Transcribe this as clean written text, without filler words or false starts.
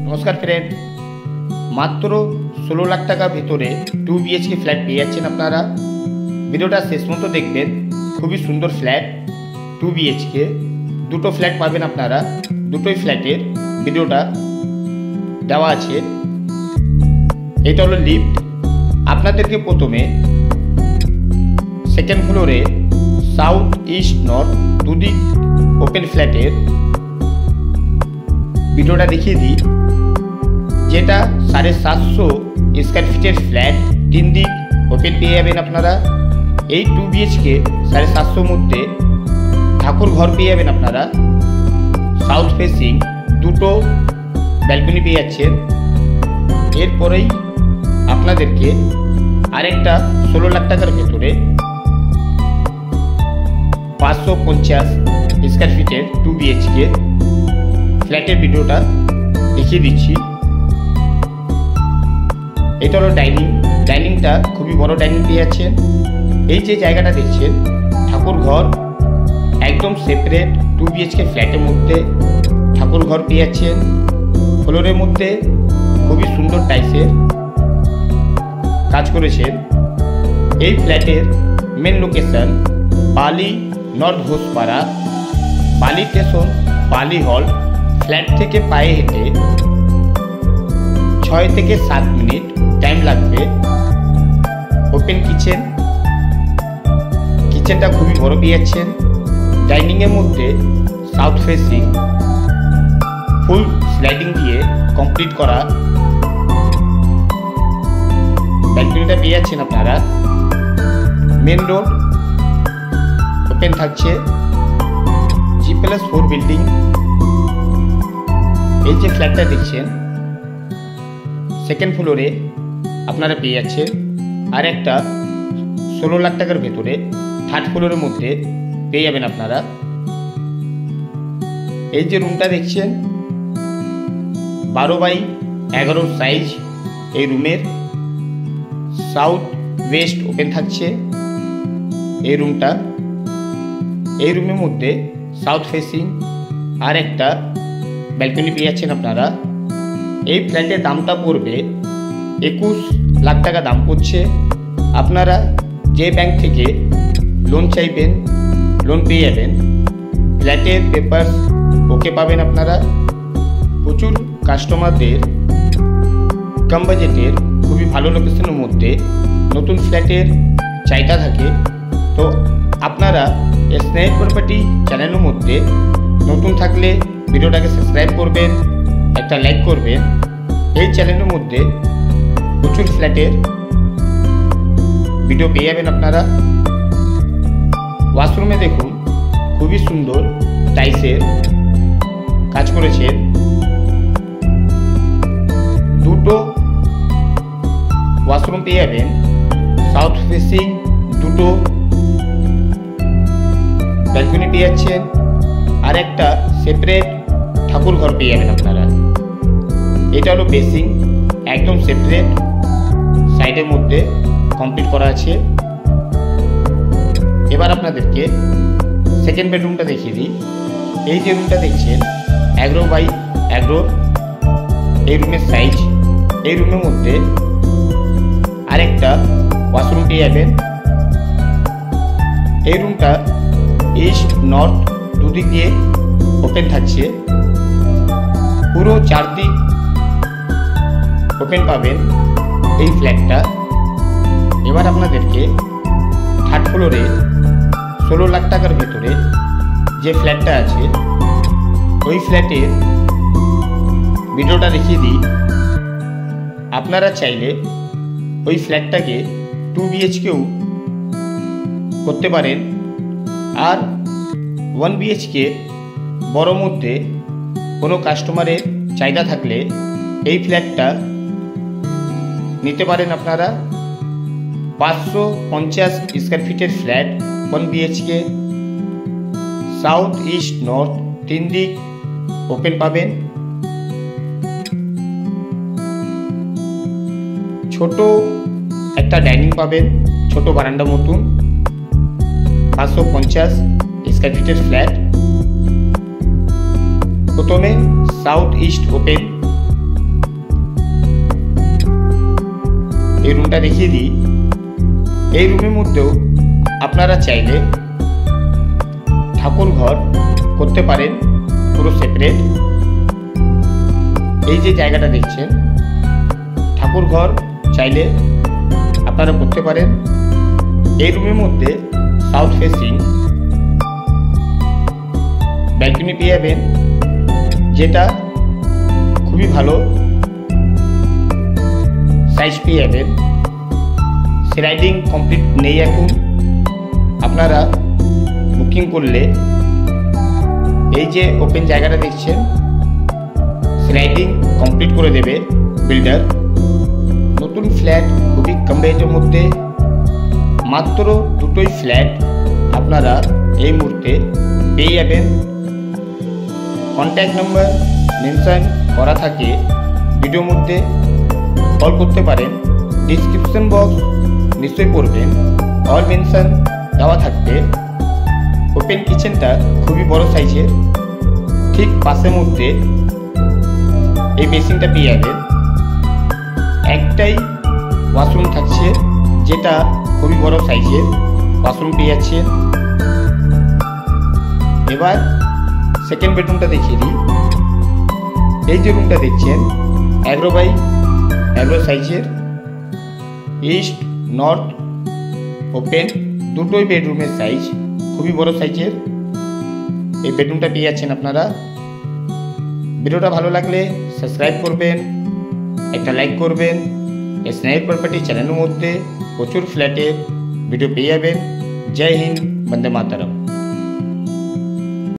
नमस्कार फ्रेंड, मात्र 16 लाख टाका भेतरे 2 BHK फ्लैट पे जाच्छेन आपनारा। भिडियोटा शेष मतो देखबेन। खूबই सुंदर फ्लैट 2 BHK दुटो फ्लैट पाबेन आपनारा। दुटोई फ्लैटेर भिडियोटा देওয়া আছে। এটা হলো লিফট। আপনাদেরকে প্রথমে সেকেন্ড ফ্লোরে সাউথ ইস্ট নর্থ দুদিক ওপেন ফ্ল্যাটের ভিডিওটা দেখিয়ে দিই, যেটা 750 স্কয়ার ফিটের ফ্ল্যাট, 3 দিক ওপেন পেয়ে যাবেন আপনারা। এই 2 BHK 750 মধ্যে ঠাকুর ঘর পেয়ে যাবেন আপনারা। সাউথ ফেসিং দুটো ব্যালকনি পেয়ে যাচ্ছেন। এরপরেই আপনাদেরকে আরেকটা 16 লাখ টাকার ভেতরে 550 স্কয়ার ফিটের 2 BHK ফ্ল্যাটের ভিডিওটা দেখিয়ে দিচ্ছি। এটা হলো ডাইনিংটা খুবই বড় ডাইনিং পেয়ে যাচ্ছেন। এই যে জায়গাটা দেখছেন ঠাকুর ঘর, একদম সেপারেট 2 BHK ফ্ল্যাটের মধ্যে ঠাকুর ঘর পেয়ে যাচ্ছেন। ফ্লোরের মধ্যে খুবই সুন্দর টাইলসের কাজ করেছেন। এই ফ্ল্যাটের মেন লোকেশন বালি নর্থ ঘোষপাড়া, বালি স্টেশন, বালি হল। ফ্ল্যাট থেকে পায়ে হেঁটে 6 থেকে 7 মিনিট টাইম লাগবে। ওপেন কিচেনটা খুবই বড় পেয়ে যাচ্ছেন। ডাইনিংয়ের মধ্যে সাউথ ফেসিং ফুল স্লাইডিং দিয়ে কমপ্লিট করা ব্যালকনিটা পেয়ে যাচ্ছেন আপনারা। মেন রোড ওপেন থাকছে। G+4 building. এই যে ফ্ল্যাটটা দেখছেন সেকেন্ড ফ্লোরে আপনারা পেয়ে যাচ্ছেন। আর একটা 16 লাখ টাকার ভেতরে থার্ড ফ্লোরের মধ্যে পেয়ে যাবেন আপনারা। এই যে রুমটা দেখছেন 12x11 সাইজ। এই রুমের সাউথ ওয়েস্ট ওপেন থাকছে। এই রুমের মধ্যে সাউথ ফেসিং আর একটা ব্যালকনি পেয়ে যাচ্ছেন আপনারা। এই ফ্ল্যাটের দামটা পড়বে 21 লাখ টাকা দাম পড়ছে। আপনারা যে ব্যাংক থেকে লোন চাইবেন লোন পেয়ে যাবেন। ফ্ল্যাটের পেপার ওকে পাবেন আপনারা। প্রচুর কাস্টমারদের কম বাজেটের খুবই ভালো লোকেশনের মধ্যে নতুন ফ্ল্যাটের চাহিদা থাকে। তো আপনারা স্নেক প্রপার্টি চ্যানেলের মধ্যে নতুন থাকলে ভিডিওটাকে সাবস্ক্রাইব করবেন, একটা লাইক করবেন। এই চ্যানেলের মধ্যে প্রচুর ফ্ল্যাটের ভিডিও পেয়ে যাবেন আপনারা। ওয়াশরুমে দেখুন খুবই সুন্দর টাইলসের কাজ করেছেন। দুটো ওয়াশরুম পেয়ে যাবেন। সাউথ ফেসিং দুটো ব্যালকনি পেয়ে যাচ্ছেন। আর একটা সেপারেট ঠাকুর ঘর পেয়ে যাবেন আপনারা। এটা হলো বেসিং, একদম সেপারেট সাইডের মধ্যে কমপ্লিট করা আছে। এবার আপনাদেরকে সেকেন্ড বেডরুমটা দেখিয়ে দিই। এই যে রুমটা দেখছেন 11x11 এই রুমের সাইজ। এই রুমের মধ্যে আরেকটা ওয়াশরুম পেয়ে যাবেন। এই রুমটা ইস্ট নর্থ দুদিক দিয়ে ওপেন থাকছে। পুরো 4 দিক ওপেন পাবেন এই ফ্ল্যাটটা। এবার আপনাদেরকে থার্ড ফ্লোরে 16 লাখ টাকার ভেতরে যে ফ্ল্যাটটা আছে ওই ফ্ল্যাটের ভিডিওটা দেখিয়ে দিই। আপনারা চাইলে ওই ফ্ল্যাটটাকে 2 BHKও করতে পারেন। আর 1 BHK বড় মধ্যে কোনো কাস্টমারের চাহিদা থাকলে এই ফ্ল্যাটটা নিতে পারেন আপনারা। 550 স্কয়ার ফিটের flat 1 BHK, south east north 3 দিক ওপেন পাবেন। ছোট একটা ডাইনিং পাবেন, ছোট বারান্দা মতন। 550 স্কয়ার ফিটের ফ্ল্যাট। প্রথমে সাউথ ইস্ট ওপেন রুমটা দেখিয়ে দিই। এই রুমের মধ্যেও আপনারা চাইলে ঠাকুর ঘর করতে পারেন পুরো সেপারেট। এই যে জায়গাটা দেখছেন, ঠাকুর ঘর চাইলে আপনারা করতে পারেন। এই রুমের মধ্যে সাউথ ফেসিং ব্যালকনি পেয়ে যাবেন, যেটা খুবই ভালো সাইজ পেয়ে যাবেন। স্লাইডিং কমপ্লিট নেই এখন, আপনারা বুকিং করলে এই যে ওপেন জায়গাটা দেখছেন স্লাইডিং কমপ্লিট করে দেবে বিল্ডার। নতুন ফ্ল্যাট খুবই কম রেঞ্জের মধ্যে, মাত্র দুটোই ফ্ল্যাট আপনারা এই মুহূর্তে পেয়ে যাবেন। কন্ট্যাক্ট নাম্বার মেনশন করা থাকে ভিডিওর মধ্যে, কল করতে পারেন। ডিসক্রিপশন বক্স নিশ্চয়ই পড়বেন, অল মেনশন দেওয়া থাকবে। ওপেন কিচেনটা খুবই বড় সাইজের, ঠিক পাশের মধ্যে এই বেসিনটা পেয়ে যাবেন। একটাই ওয়াশরুম থাকছে, যেটা খুবই বড় সাইজের ওয়াশরুম পেয়ে যাচ্ছেন। এবার সেকেন্ড বেডরুমটা দেখিয়ে দিই। এই যে রুমটা দেখছেন 11x11 সাইজের, ইস্ট নর্থ ওপেন দুটোই বেডরুমের সাইজ, খুবই বড় সাইজের এই বেডরুমটা পেয়ে যাচ্ছেন আপনারা। ভিডিওটা ভালো লাগলে সাবস্ক্রাইব করবেন, একটা লাইক করবেন। স্নাইপ প্রপার্টি চ্যানেলের মধ্যে প্রচুর ফ্ল্যাটের ভিডিও পেয়ে যাবেন। জয় হিন্দ, বন্দে মাতরম।